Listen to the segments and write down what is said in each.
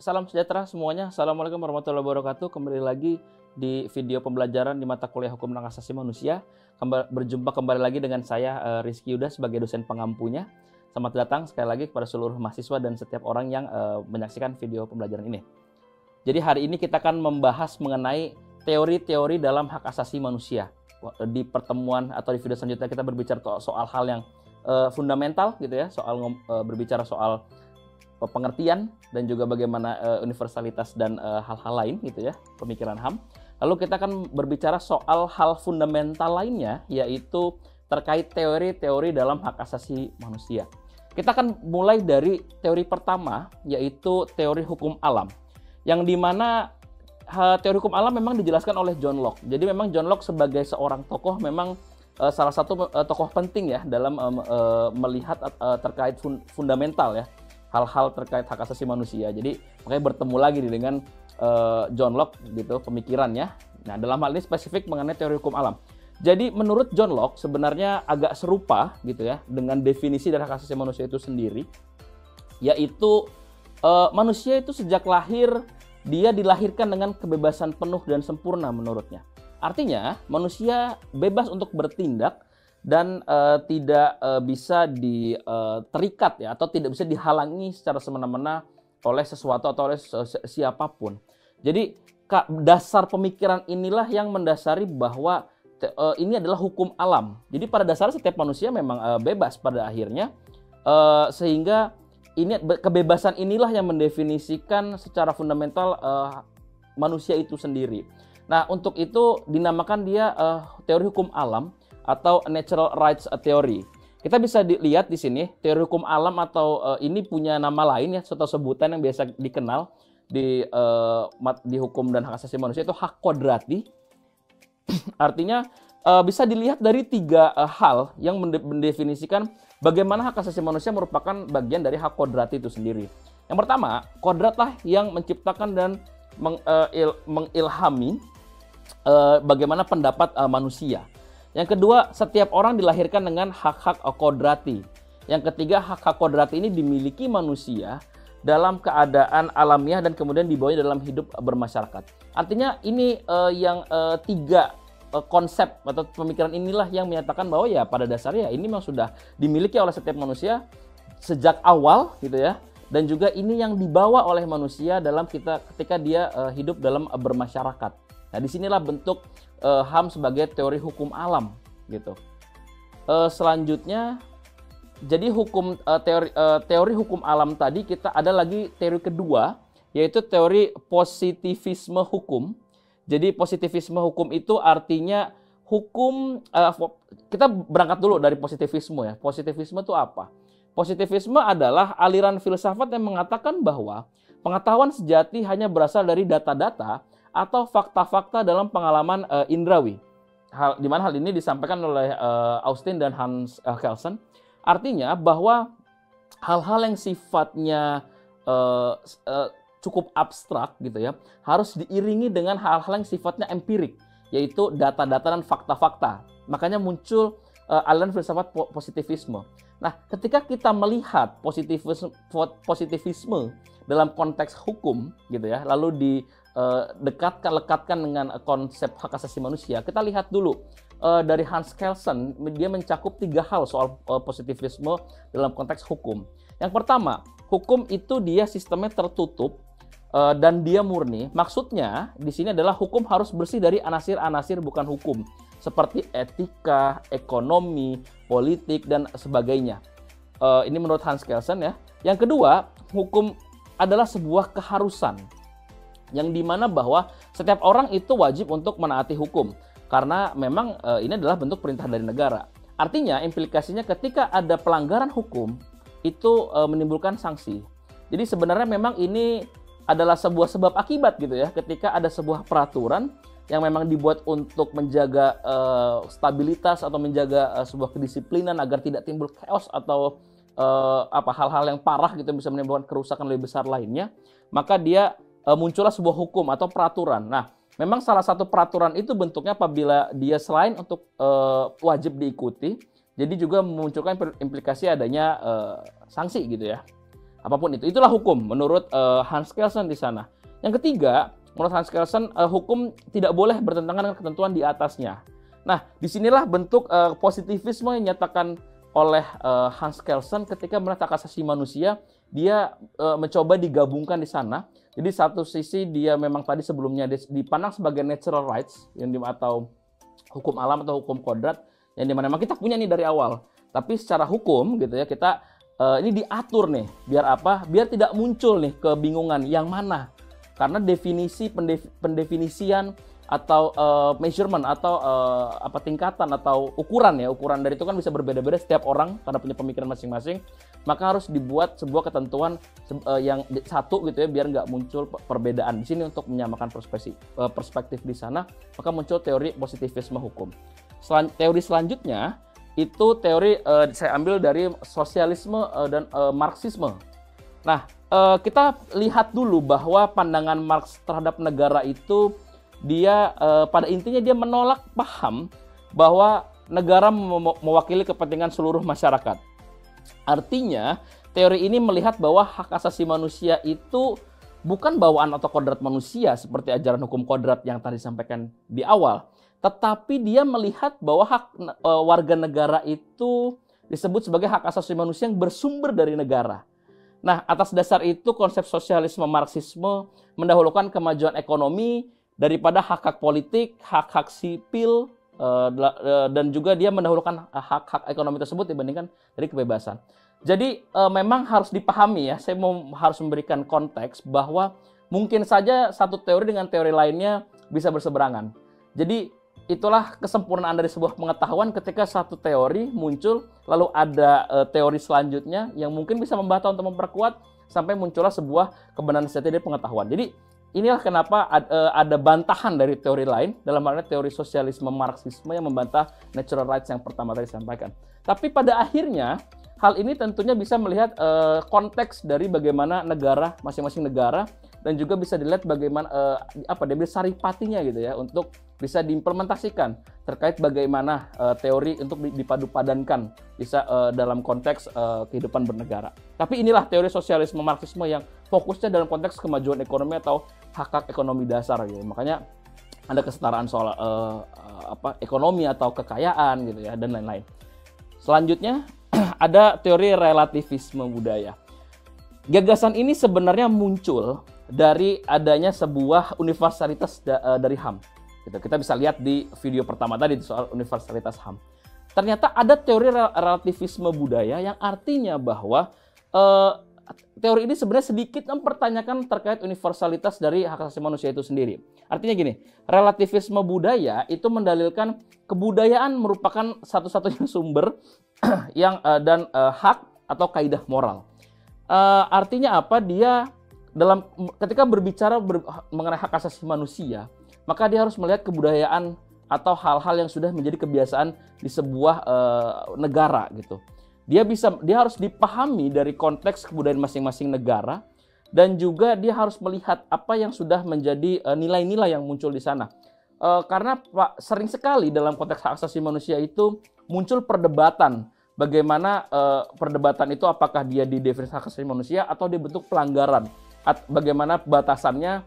salam sejahtera semuanya. Assalamualaikum warahmatullahi wabarakatuh. Kembali lagi di video pembelajaran di mata kuliah Hukum dan Hak Asasi Manusia. Berjumpa kembali lagi dengan saya Rizky Yuda sebagai dosen pengampunya. Selamat datang sekali lagi kepada seluruh mahasiswa dan setiap orang yang menyaksikan video pembelajaran ini. Jadi hari ini kita akan membahas mengenai teori-teori dalam hak asasi manusia. Di pertemuan atau di video selanjutnya kita berbicara soal hal yang fundamental gitu ya, berbicara soal pengertian dan juga bagaimana universalitas dan hal-hal lain gitu ya, pemikiran HAM. Lalu kita akan berbicara soal hal fundamental lainnya, yaitu terkait teori-teori dalam hak asasi manusia. Kita akan mulai dari teori pertama, yaitu teori hukum alam, yang dimana teori hukum alam memang dijelaskan oleh John Locke. Jadi memang John Locke sebagai seorang tokoh memang salah satu tokoh penting ya dalam melihat terkait fundamental ya, hal-hal terkait hak asasi manusia. Jadi makanya bertemu lagi dengan John Locke gitu pemikirannya. Nah, dalam hal ini spesifik mengenai teori hukum alam. Jadi menurut John Locke sebenarnya agak serupa gitu ya dengan definisi dari hak asasi manusia itu sendiri, yaitu manusia itu sejak lahir dia dilahirkan dengan kebebasan penuh dan sempurna menurutnya. Artinya manusia bebas untuk bertindak dan tidak bisa terikat ya, atau tidak bisa dihalangi secara semena-mena oleh sesuatu atau oleh siapapun. Jadi dasar pemikiran inilah yang mendasari bahwa ini adalah hukum alam. Jadi pada dasarnya setiap manusia memang bebas pada akhirnya, sehingga ini kebebasan inilah yang mendefinisikan secara fundamental manusia itu sendiri. Nah, untuk itu dinamakan dia teori hukum alam atau natural rights theory. Kita bisa lihat di sini teori hukum alam atau ini punya nama lain ya, atau sebutan yang biasa dikenal di hukum dan hak asasi manusia itu hak kodrati. Artinya bisa dilihat dari tiga hal yang mendefinisikan bagaimana hak asasi manusia merupakan bagian dari hak kodrati itu sendiri. Yang pertama, kodratlah yang menciptakan dan mengilhami bagaimana pendapat manusia. Yang kedua, setiap orang dilahirkan dengan hak-hak kodrati. Yang ketiga, hak-hak kodrati ini dimiliki manusia dalam keadaan alamiah dan kemudian dibawanya dalam hidup bermasyarakat. Artinya ini tiga konsep atau pemikiran inilah yang menyatakan bahwa ya pada dasarnya ini memang sudah dimiliki oleh setiap manusia sejak awal gitu ya. Dan juga ini yang dibawa oleh manusia dalam ketika dia hidup dalam bermasyarakat. Nah, disinilah bentuk HAM sebagai teori hukum alam gitu. Selanjutnya, jadi teori hukum alam tadi kita ada lagi teori kedua, yaitu teori positivisme hukum. Jadi positivisme hukum itu artinya hukum, kita berangkat dulu dari positivisme ya. Positivisme itu apa? Positivisme adalah aliran filsafat yang mengatakan bahwa pengetahuan sejati hanya berasal dari data-data atau fakta-fakta dalam pengalaman indrawi. Di mana hal ini disampaikan oleh Austin dan Hans Kelsen. Artinya bahwa hal-hal yang sifatnya cukup abstrak gitu ya, harus diiringi dengan hal-hal yang sifatnya empirik, yaitu data-data dan fakta-fakta. Makanya muncul aliran filsafat positivisme. Nah, ketika kita melihat positivisme dalam konteks hukum gitu ya, lalu lekatkan dengan konsep hak asasi manusia, kita lihat dulu dari Hans Kelsen, dia mencakup tiga hal soal positivisme dalam konteks hukum. Yang pertama, hukum itu dia sistemnya tertutup dan dia murni. Maksudnya di sini adalah hukum harus bersih dari anasir-anasir bukan hukum, seperti etika, ekonomi, politik, dan sebagainya. Ini menurut Hans Kelsen ya. Yang kedua, hukum adalah sebuah keharusan, yang dimana bahwa setiap orang itu wajib untuk menaati hukum, karena memang ini adalah bentuk perintah dari negara. Artinya implikasinya ketika ada pelanggaran hukum, itu menimbulkan sanksi. Jadi sebenarnya memang ini adalah sebuah sebab akibat gitu ya, ketika ada sebuah peraturan yang memang dibuat untuk menjaga stabilitas atau menjaga sebuah kedisiplinan agar tidak timbul chaos atau hal-hal yang parah gitu bisa menimbulkan kerusakan lebih besar lainnya, maka dia muncullah sebuah hukum atau peraturan. Nah, memang salah satu peraturan itu bentuknya apabila dia selain untuk wajib diikuti, jadi juga memunculkan implikasi adanya sanksi gitu ya. apapun itu. Itulah hukum menurut Hans Kelsen di sana. Yang ketiga, menurut Hans Kelsen, hukum tidak boleh bertentangan dengan ketentuan di atasnya. Nah, disinilah bentuk positivisme yang dinyatakan oleh Hans Kelsen ketika melihat hak asasi manusia. Dia mencoba digabungkan di sana. Jadi satu sisi dia memang tadi sebelumnya dipandang sebagai natural rights atau hukum alam atau hukum kodrat yang dimana memang kita punya nih dari awal. Tapi secara hukum gitu ya kita ini diatur nih biar apa? Biar tidak muncul nih kebingungan yang mana. Karena pendefinisian atau measurement atau tingkatan atau ukuran dari itu kan bisa berbeda-beda setiap orang karena punya pemikiran masing-masing, maka harus dibuat sebuah ketentuan yang satu gitu ya biar nggak muncul perbedaan di sini untuk menyamakan perspektif di sana, maka muncul teori positivisme hukum. Teori selanjutnya itu teori saya ambil dari sosialisme dan marxisme. Nah, kita lihat dulu bahwa pandangan Marx terhadap negara itu dia pada intinya dia menolak paham bahwa negara mewakili kepentingan seluruh masyarakat. Artinya, teori ini melihat bahwa hak asasi manusia itu bukan bawaan atau kodrat manusia seperti ajaran hukum kodrat yang tadi disampaikan di awal, tetapi dia melihat bahwa hak warga negara itu disebut sebagai hak asasi manusia yang bersumber dari negara. Nah, atas dasar itu konsep sosialisme Marxisme mendahulukan kemajuan ekonomi daripada hak-hak politik, hak-hak sipil, dan juga dia mendahulukan hak-hak ekonomi tersebut dibandingkan dari kebebasan. Jadi memang harus dipahami ya, saya harus memberikan konteks bahwa mungkin saja satu teori dengan teori lainnya bisa berseberangan. Jadi itulah kesempurnaan dari sebuah pengetahuan ketika satu teori muncul, lalu ada teori selanjutnya yang mungkin bisa membantah untuk memperkuat sampai muncullah sebuah kebenaran sejati dari pengetahuan. Jadi inilah kenapa ada bantahan dari teori lain, dalam hal ini teori sosialisme Marxisme yang membantah natural rights yang pertama tadi disampaikan. Tapi pada akhirnya, hal ini tentunya bisa melihat konteks dari bagaimana negara, masing-masing negara, dan juga bisa dilihat bagaimana saripatinya gitu ya, untuk bisa diimplementasikan terkait bagaimana teori untuk dipadu-padankan bisa dalam konteks kehidupan bernegara. Tapi inilah teori sosialisme Marxisme yang fokusnya dalam konteks kemajuan ekonomi atau hak-hak ekonomi dasar gitu. Makanya ada kesetaraan soal ekonomi atau kekayaan gitu ya dan lain-lain. Selanjutnya ada teori relativisme budaya. Gagasan ini sebenarnya muncul dari adanya sebuah universalitas dari HAM. Gitu. Kita bisa lihat di video pertama tadi soal universalitas HAM. Ternyata ada teori relativisme budaya yang artinya bahwa teori ini sebenarnya sedikit mempertanyakan terkait universalitas dari hak asasi manusia itu sendiri. Artinya gini, relativisme budaya itu mendalilkan kebudayaan merupakan satu-satunya sumber yang dan hak atau kaidah moral. Artinya apa? Dia ketika berbicara mengenai hak asasi manusia, maka dia harus melihat kebudayaan atau hal-hal yang sudah menjadi kebiasaan di sebuah negara gitu. Dia harus dipahami dari konteks kebudayaan masing-masing negara, dan juga dia harus melihat apa yang sudah menjadi nilai-nilai yang muncul di sana. Karena sering sekali dalam konteks hak asasi manusia itu muncul perdebatan. Bagaimana perdebatan itu apakah dia didefinisi hak asasi manusia atau dia bentuk pelanggaran. Bagaimana batasannya.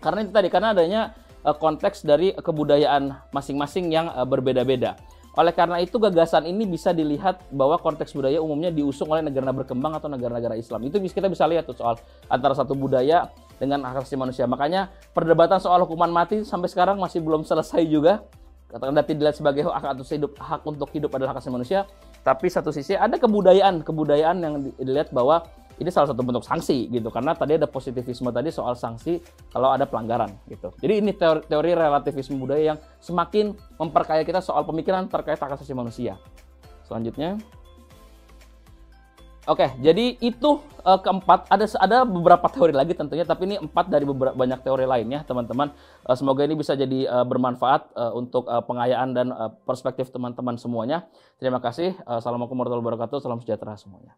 Karena itu tadi, karena adanya konteks dari kebudayaan masing-masing yang berbeda-beda. Oleh karena itu gagasan ini bisa dilihat bahwa konteks budaya umumnya diusung oleh negara-negara berkembang atau negara-negara Islam. Itu kita bisa lihat tuh soal antara satu budaya dengan hak asasi manusia. Makanya perdebatan soal hukuman mati sampai sekarang masih belum selesai juga. Katakan tidak dilihat sebagai hak untuk hidup adalah hak asasi manusia. Tapi satu sisi ada kebudayaan yang dilihat bahwa ini salah satu bentuk sanksi gitu, karena tadi ada positivisme tadi soal sanksi kalau ada pelanggaran gitu. Jadi ini teori relativisme budaya yang semakin memperkaya kita soal pemikiran terkait hak asasi manusia. Selanjutnya, oke, jadi itu keempat. Ada beberapa teori lagi tentunya, tapi ini 4 dari banyak teori lainnya, teman-teman. Semoga ini bisa jadi bermanfaat untuk pengayaan dan perspektif teman-teman semuanya. Terima kasih. Assalamualaikum warahmatullahi wabarakatuh. Salam sejahtera semuanya.